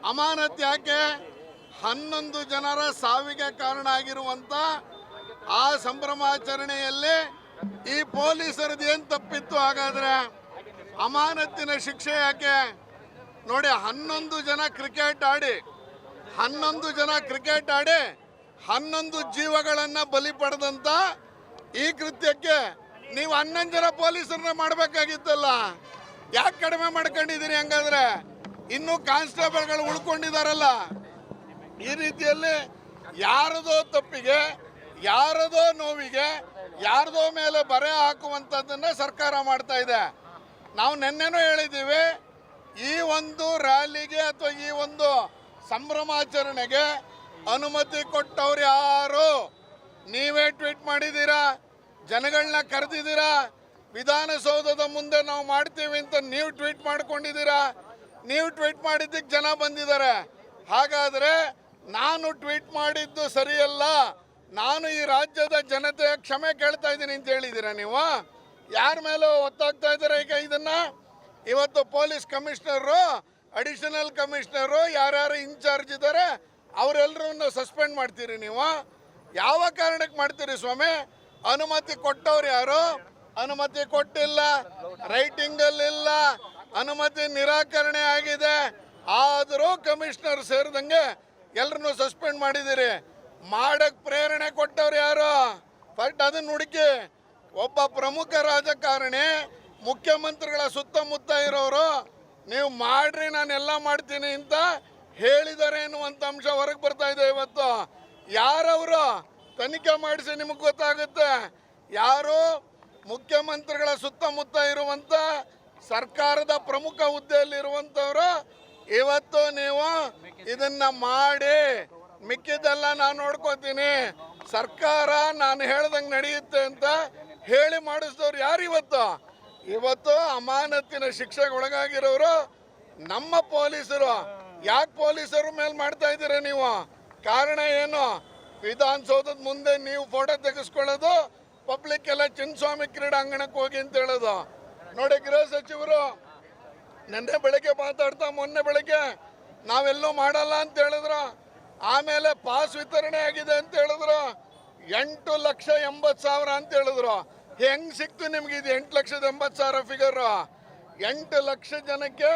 ಅಮಾನತ್ ಯಾಕೆ? 11 ಜನರ ಸಾವಿಗೆ ಕಾರಣ ಆಗಿರುವಂತ ಆ ಸಂಭ್ರಮಾಚರಣೆಯಲ್ಲಿ ಈ ಪೊಲೀಸರದ್ದು ಏನು ತಪ್ಪಿತ್ತು? ಹಾಗಾದ್ರೆ ಅಮಾನತ್ತಿನ ಶಿಕ್ಷೆ ಯಾಕೆ? ನೋಡಿ, 11 ಜನ ಕ್ರಿಕೆಟ್ ಆಡಿ 11 ಜೀವಗಳನ್ನು ಬಲಿ ಪಡೆದಂತ ಈ ಕೃತ್ಯಕ್ಕೆ ನೀವು 11 ಜನ ಪೊಲೀಸರನ್ನ ಮಾಡಬೇಕಾಗಿತ್ತಲ್ಲ. ಯಾಕೆ ಕಡಿಮೆ ಮಾಡ್ಕೊಂಡಿದ್ದೀರಿ? ಹಂಗಾದ್ರೆ ಇನ್ನೂ ಕಾನ್ಸ್ಟೇಬಲ್ಗಳು ಉಳ್ಕೊಂಡಿದಾರಲ್ಲ. ಈ ರೀತಿಯಲ್ಲಿ ಯಾರದೋ ತಪ್ಪಿಗೆ, ಯಾರದೋ ನೋವಿಗೆ, ಯಾರದೋ ಮೇಲೆ ಬರೆ ಹಾಕುವಂಥದ್ದನ್ನ ಸರ್ಕಾರ ಮಾಡ್ತಾ ಇದೆ. ನಾವು ನಿನ್ನೆನೂ ಹೇಳಿದ್ದೀವಿ, ಈ ಒಂದು ರ್ಯಾಲಿಗೆ ಅಥವಾ ಈ ಒಂದು ಸಂಭ್ರಮಾಚರಣೆಗೆ ಅನುಮತಿ ಕೊಟ್ಟವ್ರು ಯಾರು? ನೀವೇ ಟ್ವೀಟ್ ಮಾಡಿದ್ದೀರಾ, ಜನಗಳನ್ನ ಕರೆದಿದ್ದೀರಾ. ವಿಧಾನಸೌಧದ ಮುಂದೆ ನಾವು ಮಾಡ್ತೀವಿ ಅಂತ ನೀವು ಟ್ವೀಟ್ ಮಾಡ್ಕೊಂಡಿದ್ದೀರಾ. ನೀವು ಟ್ವೀಟ್ ಮಾಡಿದ್ದಕ್ಕೆ ಜನ ಬಂದಿದ್ದಾರೆ. ಹಾಗಾದರೆ ನಾನು ಟ್ವೀಟ್ ಮಾಡಿದ್ದು ಸರಿಯಲ್ಲ, ನಾನು ಈ ರಾಜ್ಯದ ಜನತೆಯ ಕ್ಷಮೆ ಕೇಳ್ತಾ ಇದ್ದೀನಿ ಅಂತ ಹೇಳಿದ್ದೀರಾ ನೀವು? ಯಾರ ಮೇಲೆ ಒತ್ತಾಗ್ತಾ ಇದ್ದಾರೆ ಈಗ ಇದನ್ನ? ಇವತ್ತು ಪೊಲೀಸ್ ಕಮಿಷನರು, ಅಡಿಷನಲ್ ಕಮಿಷನರು, ಯಾರ್ಯಾರು ಇನ್ಚಾರ್ಜ್ ಇದ್ದಾರೆ ಅವರೆಲ್ಲರನ್ನು ಸಸ್ಪೆಂಡ್ ಮಾಡ್ತೀರಿ ನೀವು? ಯಾವ ಕಾರಣಕ್ಕೆ ಮಾಡ್ತೀರಿ ಸ್ವಾಮಿ? ಅನುಮತಿ ಕೊಟ್ಟವ್ರು ಯಾರು? ಅನುಮತಿ ಕೊಟ್ಟಿಲ್ಲ, ರೈಟಿಂಗಲ್ಲಿಲ್ಲ, ಅನುಮತಿ ನಿರಾಕರಣೆ ಆಗಿದೆ. ಆದರೂ ಕಮಿಷನರ್ ಸೇರಿದಂಗೆ ಎಲ್ಲರನ್ನು ಸಸ್ಪೆಂಡ್ ಮಾಡಿದ್ದೀರಿ. ಮಾಡಕ್ ಪ್ರೇರಣೆ ಕೊಟ್ಟವ್ರು ಯಾರು? ಫಸ್ಟ್ ಅದನ್ನ ಹುಡುಕಿ. ಒಬ್ಬ ಪ್ರಮುಖ ರಾಜಕಾರಣಿ ಮುಖ್ಯಮಂತ್ರಿಗಳ ಸುತ್ತಮುತ್ತ ಇರೋರು ನೀವು ಮಾಡ್ರಿ, ನಾನೆಲ್ಲ ಮಾಡ್ತೀನಿ ಅಂತ ಹೇಳಿದ್ದಾರೆ ಎನ್ನುವಂಥ ಅಂಶ ಹೊರಗೆ ಬರ್ತಾ ಇದೆ ಇವತ್ತು. ಯಾರವರು? ತನಿಖೆ ಮಾಡಿಸಿ ನಿಮಗೆ ಗೊತ್ತಾಗುತ್ತೆ. ಯಾರು ಮುಖ್ಯಮಂತ್ರಿಗಳ ಸುತ್ತಮುತ್ತ ಇರುವಂಥ ಸರ್ಕಾರದ ಪ್ರಮುಖ ಹುದ್ದೆಯಲ್ಲಿರುವಂಥವ್ರು ಇವತ್ತು ನೀವು ಇದನ್ನ ಮಾಡಿ, ಮಿಕ್ಕಿದ್ದೆಲ್ಲ ನಾನು ನೋಡ್ಕೋತೀನಿ, ಸರ್ಕಾರ ನಾನು ಹೇಳ್ದಂಗೆ ನಡೆಯುತ್ತೆ ಅಂತ ಹೇಳಿ ಮಾಡಿಸಿದವ್ರು ಯಾರು ಇವತ್ತು? ಇವತ್ತು ಅಮಾನತ್ತಿನ ಶಿಕ್ಷೆಗೆ ಒಳಗಾಗಿರೋರು ನಮ್ಮ ಪೊಲೀಸರು. ಯಾಕೆ ಪೊಲೀಸರ ಮೇಲೆ ಮಾಡ್ತಾ ಇದ್ದೀರಾ ನೀವು? ಕಾರಣ ಏನು? ವಿಧಾನಸೌಧದ ಮುಂದೆ ನೀವು ಫೋಟೋ ತೆಗೆಸ್ಕೊಳ್ಳೋದು, ಪಬ್ಲಿಕ್ ಎಲ್ಲ ಚಿನ್ನಸ್ವಾಮಿ ಕ್ರೀಡಾಂಗಣಕ್ಕೆ ಹೋಗಿ ಅಂತ ಹೇಳೋದು. ನೋಡಿ, ಗೃಹ ಸಚಿವರು ನಿನ್ನೆ ಬೆಳಗ್ಗೆ ಮಾತಾಡ್ತಾ ಮೊನ್ನೆ ಬೆಳಗ್ಗೆ ನಾವೆಲ್ಲೂ ಮಾಡಲ್ಲ ಅಂತ ಹೇಳಿದ್ರು. ಆಮೇಲೆ ಪಾಸ್ ವಿತರಣೆ ಆಗಿದೆ ಅಂತ ಹೇಳಿದ್ರು. 8,80,000 ಅಂತ ಹೇಳಿದ್ರು. ಹೆಂಗ್ ಸಿಕ್ತು ನಿಮ್ಗೆ ಇದು 8,80,000 ಫಿಗರ್? 8 ಲಕ್ಷ ಜನಕ್ಕೆ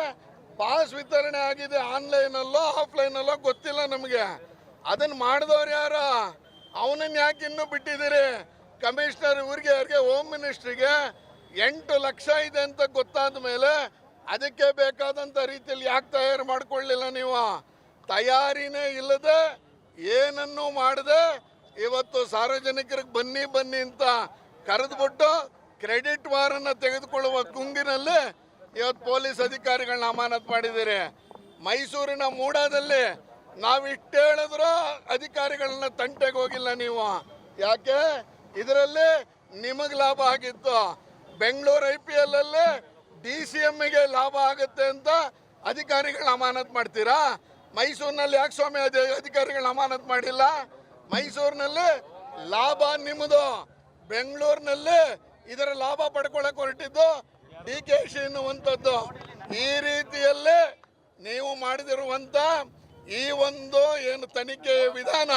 ಪಾಸ್ ವಿತರಣೆ ಆಗಿದೆ. ಆನ್ಲೈನಲ್ಲೋ ಆಫ್ಲೈನಲ್ಲೋ ಗೊತ್ತಿಲ್ಲ ನಮಗೆ. ಅದನ್ನ ಮಾಡಿದವ್ರು ಯಾರು? ಅವನನ್ನ ಯಾಕೆ ಇನ್ನೂ ಬಿಟ್ಟಿದ್ದೀರಿ? ಕಮಿಷನರ್ ಊರಿಗೆ, ಯಾರಿಗೆ, ಹೋಮ್ ಮಿನಿಸ್ಟ್ರಿಗೆ 8 ಲಕ್ಷ ಇದೆ ಅಂತ ಗೊತ್ತಾದ ಮೇಲೆ ಅದಕ್ಕೆ ಬೇಕಾದಂಥ ರೀತಿಯಲ್ಲಿ ಯಾಕೆ ತಯಾರು ಮಾಡ್ಕೊಳ್ಳಿಲ್ಲ ನೀವು? ತಯಾರಿನೇ ಇಲ್ಲದೆ, ಏನನ್ನೂ ಮಾಡದೆ ಇವತ್ತು ಸಾರ್ವಜನಿಕರಿಗೆ ಬನ್ನಿ ಬನ್ನಿ ಅಂತ ಕರೆದುಬಿಟ್ಟು ಕ್ರೆಡಿಟ್ ವಾರನ್ನು ತೆಗೆದುಕೊಳ್ಳುವ ಗುಂಗಿನಲ್ಲಿ ಇವತ್ತು ಪೊಲೀಸ್ ಅಧಿಕಾರಿಗಳನ್ನ ಅಮಾನತು ಮಾಡಿದ್ದೀರಿ. ಮೈಸೂರಿನ ಮೂಡಾದಲ್ಲಿ ನಾವು ಇಷ್ಟು ಹೇಳಿದ್ರು ಅಧಿಕಾರಿಗಳನ್ನ ತಂಟೆಗೆ ಹೋಗಿಲ್ಲ ನೀವು. ಯಾಕೆ? ಇದರಲ್ಲಿ ನಿಮಗೆ ಲಾಭ ಆಗಿತ್ತು. ಬೆಂಗಳೂರು IPL ಅಲ್ಲಿ DCMಗೆ ಲಾಭ ಆಗುತ್ತೆ ಅಂತ ಅಧಿಕಾರಿಗಳನ್ನ ಅಮಾನತು ಮಾಡ್ತೀರಾ? ಮೈಸೂರಿನಲ್ಲಿ ಯಾಕೆ ಸ್ವಾಮಿ ಅಧಿಕಾರಿಗಳನ್ನ ಅಮಾನತು ಮಾಡಿಲ್ಲ? ಮೈಸೂರಿನಲ್ಲಿ ಲಾಭ ನಿಮ್ಮದು, ಬೆಂಗಳೂರಿನಲ್ಲಿ ಇದರ ಲಾಭ ಪಡ್ಕೊಳ್ಳಕ್ಕೆ ಹೊರಟಿದ್ದು DKC ಎನ್ನುವಂಥದ್ದು. ಈ ರೀತಿಯಲ್ಲೇ ನೀವು ಮಾಡಿದಿರುವಂಥ ಈ ಒಂದು ಏನು ತನಿಖೆಯ ವಿಧಾನ,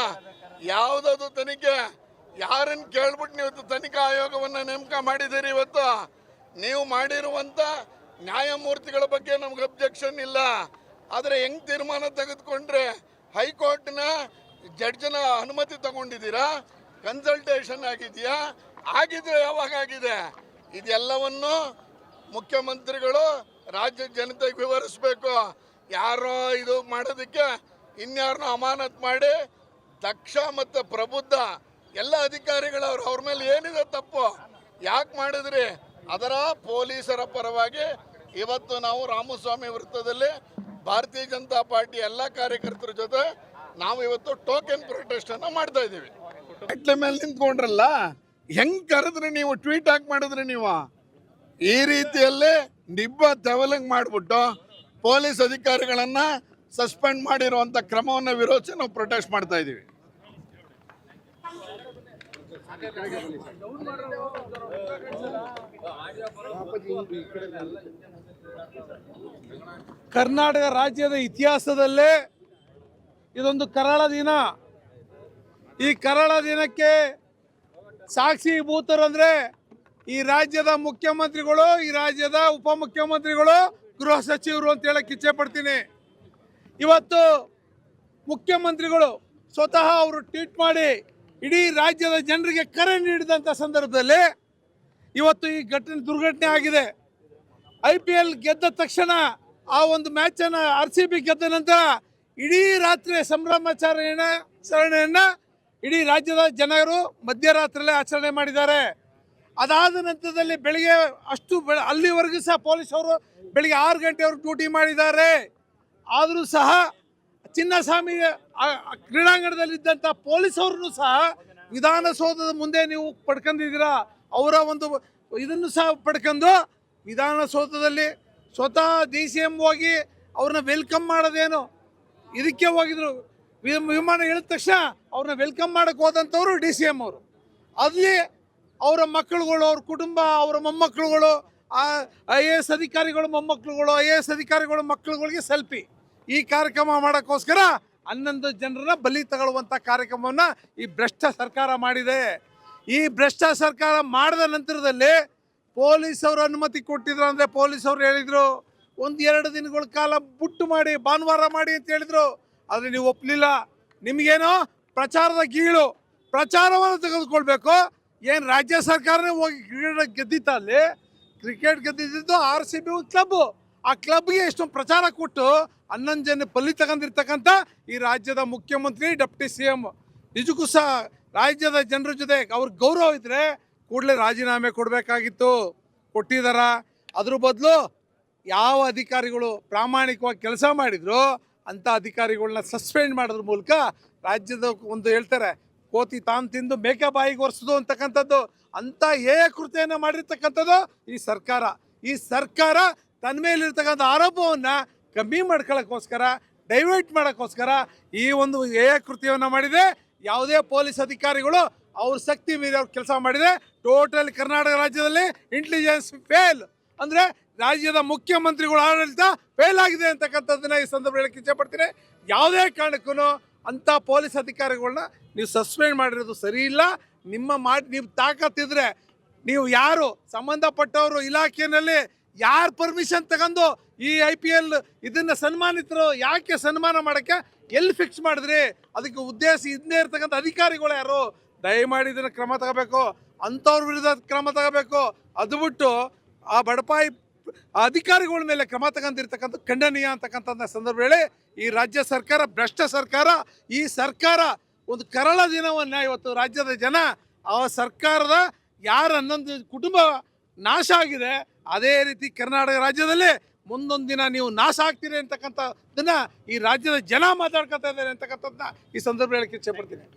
ಯಾವುದದು ತನಿಖೆ? ಯಾರನ್ನು ಕೇಳ್ಬಿಟ್ಟು ನೀವು ತನಿಖಾ ಆಯೋಗವನ್ನು ನೇಮಕ ಮಾಡಿದ್ದೀರಿ? ಇವತ್ತು ನೀವು ಮಾಡಿರುವಂಥ ನ್ಯಾಯಮೂರ್ತಿಗಳ ಬಗ್ಗೆ ನಮ್ಗೆ ಅಬ್ಜೆಕ್ಷನ್ ಇಲ್ಲ. ಆದರೆ ಹೆಂಗ್ ತೀರ್ಮಾನ ತೆಗೆದುಕೊಂಡ್ರೆ? ಹೈಕೋರ್ಟ್ನ ಜಡ್ಜನ ಅನುಮತಿ ತಗೊಂಡಿದ್ದೀರಾ? ಕನ್ಸಲ್ಟೇಷನ್ ಆಗಿದೆಯಾ? ಆಗಿದ್ರೆ ಯಾವಾಗ ಆಗಿದೆ? ಇದೆಲ್ಲವನ್ನು ಮುಖ್ಯಮಂತ್ರಿಗಳು ರಾಜ್ಯದ ಜನತೆಗೆ ವಿವರಿಸಬೇಕು. ಯಾರೋ ಇದು ಮಾಡೋದಕ್ಕೆ ಇನ್ಯಾರನ್ನೋ ಅಮಾನತು ಮಾಡಿ ದಕ್ಷ ಮತ್ತು ಪ್ರಬುದ್ಧ ಎಲ್ಲ ಅಧಿಕಾರಿಗಳವ್ರು, ಅವ್ರ ಮೇಲೆ ಏನಿದೆ ತಪ್ಪು, ಯಾಕೆ ಮಾಡಿದ್ರಿ? ಅದರ ಪೊಲೀಸರ ಪರವಾಗಿ ಇವತ್ತು ನಾವು ರಾಮಸ್ವಾಮಿ ವೃತ್ತದಲ್ಲಿ ಭಾರತೀಯ ಜನತಾ ಪಾರ್ಟಿ ಎಲ್ಲ ಕಾರ್ಯಕರ್ತರ ಜೊತೆ ನಾವು ಇವತ್ತು ಟೋಕೆನ್ ಪ್ರೊಟೆಸ್ಟ್ ಅನ್ನ ಮಾಡ್ತಾ ಇದ್ದೀವಿ. ಮೆಟ್ಲ ಮೇಲೆ ನಿಂತ್ಕೊಂಡ್ರಲ್ಲ, ಹೆಂಗ್ ಕರೆದ್ರಿ ನೀವು? ಟ್ವೀಟ್ ಹಾಕಿ ಮಾಡಿದ್ರಿ ನೀವು? ಈ ರೀತಿಯಲ್ಲಿ ನಿಬ್ಬ ತೆವಲಂಗ್ ಮಾಡಿಬಿಟ್ಟು ಪೊಲೀಸ್ ಅಧಿಕಾರಿಗಳನ್ನ ಸಸ್ಪೆಂಡ್ ಮಾಡಿರುವಂತ ಕ್ರಮವನ್ನು ವಿರೋಧಿಸಿ ನಾವು ಪ್ರೊಟೆಸ್ಟ್ ಮಾಡ್ತಾ ಇದ್ದೀವಿ. ಕರ್ನಾಟಕ ರಾಜ್ಯದ ಇತಿಹಾಸದಲ್ಲೇ ಇದೊಂದು ಕರಾಳ ದಿನ. ಈ ಕರಾಳ ದಿನಕ್ಕೆ ಸಾಕ್ಷೀಭೂತರಂದ್ರೆ ಈ ರಾಜ್ಯದ ಮುಖ್ಯಮಂತ್ರಿಗಳು, ಈ ರಾಜ್ಯದ ಉಪಮುಖ್ಯಮಂತ್ರಿಗಳು, ಗೃಹ ಸಚಿವರು ಅಂತ ಹೇಳಕ್ಕೆ ಇಚ್ಛೆ ಪಡ್ತೀನಿ. ಇವತ್ತು ಮುಖ್ಯಮಂತ್ರಿಗಳು ಸ್ವತಃ ಅವರು ಟ್ವೀಟ್ ಮಾಡಿ ಇಡೀ ರಾಜ್ಯದ ಜನರಿಗೆ ಕರೆ ನೀಡಿದಂಥ ಸಂದರ್ಭದಲ್ಲಿ ಇವತ್ತು ಈ ದುರ್ಘಟನೆ ಆಗಿದೆ. IPL ಗೆದ್ದ ತಕ್ಷಣ ಆ ಒಂದು ಮ್ಯಾಚನ್ನು RCB ಗೆದ್ದ ನಂತರ ಇಡೀ ರಾತ್ರಿ ಸಂಭ್ರಮಾಚರಣೆಯನ್ನು ಇಡೀ ರಾಜ್ಯದ ಜನರು ಮಧ್ಯರಾತ್ರಿಯಲ್ಲೇ ಆಚರಣೆ ಮಾಡಿದ್ದಾರೆ. ಅದಾದ ನಂತರದಲ್ಲಿ ಬೆಳಿಗ್ಗೆ ಅಲ್ಲಿವರೆಗೂ ಸಹ ಪೊಲೀಸವರು ಬೆಳಿಗ್ಗೆ 6 ಗಂಟೆವರೆಗೂ ಡ್ಯೂಟಿ ಮಾಡಿದ್ದಾರೆ. ಆದರೂ ಸಹ ಚಿನ್ನಸ್ವಾಮಿ ಕ್ರೀಡಾಂಗಣದಲ್ಲಿದ್ದಂಥ ಪೊಲೀಸವ್ರನ್ನು ಸಹ ವಿಧಾನಸೌಧದ ಮುಂದೆ ನೀವು ಪಡ್ಕೊಂಡಿದ್ದೀರಾ. ಅವರ ಒಂದು ಇದನ್ನು ಸಹ ಪಡ್ಕೊಂಡು ವಿಧಾನಸೌಧದಲ್ಲಿ ಸ್ವತಃ DCM ಹೋಗಿ ಅವ್ರನ್ನ ವೆಲ್ಕಮ್ ಮಾಡೋದೇನು, ಇದಕ್ಕೆ ಹೋಗಿದ್ರು. ವಿಮಾನ ಇಳಿದ ತಕ್ಷಣ ಅವ್ರನ್ನ ವೆಲ್ಕಮ್ ಮಾಡೋಕ್ಕೆ ಹೋದಂಥವ್ರು DCM ಅವರು. ಅಲ್ಲಿ ಅವರ ಮಕ್ಕಳುಗಳು, ಅವ್ರ ಕುಟುಂಬ, ಅವರ ಮೊಮ್ಮಕ್ಕಳುಗಳು, IAS ಅಧಿಕಾರಿಗಳು ಮೊಮ್ಮಕ್ಕಳುಗಳು, IAS ಅಧಿಕಾರಿಗಳು ಮಕ್ಕಳುಗಳಿಗೆ ಸೆಲ್ಫಿ, ಈ ಕಾರ್ಯಕ್ರಮ ಮಾಡೋಕ್ಕೋಸ್ಕರ 11 ಜನರನ್ನ ಬಲಿ ತಗೊಳ್ಳುವಂಥ ಕಾರ್ಯಕ್ರಮವನ್ನು ಈ ಭ್ರಷ್ಟ ಸರ್ಕಾರ ಮಾಡಿದೆ. ಈ ಭ್ರಷ್ಟ ಸರ್ಕಾರ ಮಾಡಿದ ನಂತರದಲ್ಲಿ ಪೊಲೀಸವರು ಅನುಮತಿ ಕೊಟ್ಟಿದ್ರು. ಅಂದರೆ ಪೊಲೀಸವ್ರು ಹೇಳಿದರು 1-2 ದಿನಗಳ ಕಾಲ ಬುಟ್ಟು ಮಾಡಿ ಭಾನುವಾರ ಮಾಡಿ ಅಂತ ಹೇಳಿದರು. ಆದರೆ ನೀವು ಒಪ್ಪಲಿಲ್ಲ. ನಿಮಗೇನೋ ಪ್ರಚಾರದ ಗೀಳು, ಪ್ರಚಾರವನ್ನು ತೆಗೆದುಕೊಳ್ಬೇಕು. ಏನು ರಾಜ್ಯ ಸರ್ಕಾರನೇ ಹೋಗಿ ಕ್ರಿಕೆಟ್ ಗೆದ್ದಿತ್ತ, ಅಲ್ಲಿ ಕ್ರಿಕೆಟ್ ಗೆದ್ದಿದ್ದು RCB ಕ್ಲಬ್ಬು. ಆ ಕ್ಲಬ್ಗೆ ಎಷ್ಟೊಂದು ಪ್ರಚಾರ ಕೊಟ್ಟು 11 ಜನ ಬಲಿ ತಗೊಂಡಿರ್ತಕ್ಕಂಥ ಈ ರಾಜ್ಯದ ಮುಖ್ಯಮಂತ್ರಿ, ಡೆಪ್ಟಿ CM ನಿಜಕ್ಕೂ ಸಹ ರಾಜ್ಯದ ಜನರ ಜೊತೆ ಅವ್ರಿಗೆ ಗೌರವ ಇದ್ದರೆ ಕೂಡಲೇ ರಾಜೀನಾಮೆ ಕೊಡಬೇಕಾಗಿತ್ತು. ಕೊಟ್ಟಿದ್ದಾರ. ಅದ್ರ ಬದಲು ಯಾವ ಅಧಿಕಾರಿಗಳು ಪ್ರಾಮಾಣಿಕವಾಗಿ ಕೆಲಸ ಮಾಡಿದ್ರು ಅಂಥ ಅಧಿಕಾರಿಗಳನ್ನ ಸಸ್ಪೆಂಡ್ ಮಾಡೋದ್ರ ಮೂಲಕ ರಾಜ್ಯದ ಒಂದು ಹೇಳ್ತಾರೆ ಕೋತಿ ತಾನು ತಿಂದು ಮೇಕೆ ಬಾಯಿಗೆ ಒರೆಸೋದು ಅಂತಕ್ಕಂಥದ್ದು, ಅಂಥ ಕೃತ್ಯವನ್ನು ಮಾಡಿರ್ತಕ್ಕಂಥದ್ದು ಈ ಸರ್ಕಾರ. ಈ ಸರ್ಕಾರ ತನ್ನ ಮೇಲಿರ್ತಕ್ಕಂಥ ಆರೋಪವನ್ನು ಕಮ್ಮಿ ಮಾಡ್ಕೊಳ್ಳೋಕ್ಕೋಸ್ಕರ, ಡೈವರ್ಟ್ ಮಾಡೋಕ್ಕೋಸ್ಕರ ಈ ಒಂದು ಕೃತ್ಯವನ್ನು ಮಾಡಿದೆ. ಯಾವುದೇ ಪೊಲೀಸ್ ಅಧಿಕಾರಿಗಳು ಅವ್ರ ಶಕ್ತಿ ಮೀರಿ ಅವ್ರು ಕೆಲಸ ಮಾಡಿದೆ. ಟೋಟಲ್ ಕರ್ನಾಟಕ ರಾಜ್ಯದಲ್ಲಿ ಇಂಟೆಲಿಜೆನ್ಸ್ ಫೇಲ್, ಅಂದರೆ ರಾಜ್ಯದ ಮುಖ್ಯಮಂತ್ರಿಗಳ ಆಡಳಿತ ಫೇಲ್ ಆಗಿದೆ ಅಂತಕ್ಕಂಥದ್ದನ್ನ ಈ ಸಂದರ್ಭ ಹೇಳಕ್ಕೆ ಇಚ್ಛೆಪಡ್ತೀನಿ. ಯಾವುದೇ ಕಾರಣಕ್ಕೂ ಅಂಥ ಪೊಲೀಸ್ ಅಧಿಕಾರಿಗಳನ್ನ ನೀವು ಸಸ್ಪೆಂಡ್ ಮಾಡಿರೋದು ಸರಿ ಇಲ್ಲ. ನೀವು ತಾಕತ್ತಿದ್ರೆ ನೀವು ಯಾರು ಸಂಬಂಧಪಟ್ಟವರು ಇಲಾಖೆಯಲ್ಲಿ ಯಾರು ಪರ್ಮಿಷನ್ ತಗೊಂಡು ಈ IPL ಇದನ್ನು ಸನ್ಮಾನಿತರು ಯಾಕೆ ಸನ್ಮಾನ ಮಾಡೋಕ್ಕೆ ಎಲ್ಲಿ ಫಿಕ್ಸ್ ಮಾಡಿದ್ರಿ? ಅದಕ್ಕೆ ಉದ್ದೇಶ ಹಿಂದೆ ಇರ್ತಕ್ಕಂಥ ಅಧಿಕಾರಿಗಳು ಯಾರು? ದಯಮಾಡಿ ಇದನ್ನು ಕ್ರಮ ತಗೋಬೇಕು, ಅಂಥವ್ರ ವಿರುದ್ಧ ಕ್ರಮ ತಗೋಬೇಕು. ಅದು ಬಿಟ್ಟು ಆ ಬಡಪಾಯಿ ಅಧಿಕಾರಿಗಳ ಮೇಲೆ ಕ್ರಮ ತಗೊಂಡಿರ್ತಕ್ಕಂಥ ಖಂಡನೀಯ ಅಂತಕ್ಕಂಥ ಸಂದರ್ಭ ಹೇಳಿ ಈ ರಾಜ್ಯ ಸರ್ಕಾರ ಭ್ರಷ್ಟ ಸರ್ಕಾರ. ಈ ಸರ್ಕಾರ ಒಂದು ಕರಾಳ ದಿನವನ್ನು ಇವತ್ತು ರಾಜ್ಯದ ಜನ ಆ ಸರ್ಕಾರದ ಯಾರು 11 ಕುಟುಂಬ ನಾಶ ಆಗಿದೆ, ಅದೇ ರೀತಿ ಕರ್ನಾಟಕ ರಾಜ್ಯದಲ್ಲಿ ಮುಂದೊಂದು ದಿನ ನೀವು ನಾಶ ಆಗ್ತೀರಿ ಅಂತಕ್ಕಂಥದ್ದನ್ನ ಈ ರಾಜ್ಯದ ಜನ ಮಾತಾಡ್ಕೊತಾ ಇದ್ದಾರೆ ಅಂತಕ್ಕಂಥದ್ದನ್ನ ಈ ಸಂದರ್ಭ ಹೇಳಕ್ಕೆ ಇಚ್ಛೆ ಪಡ್ತೀನಿ.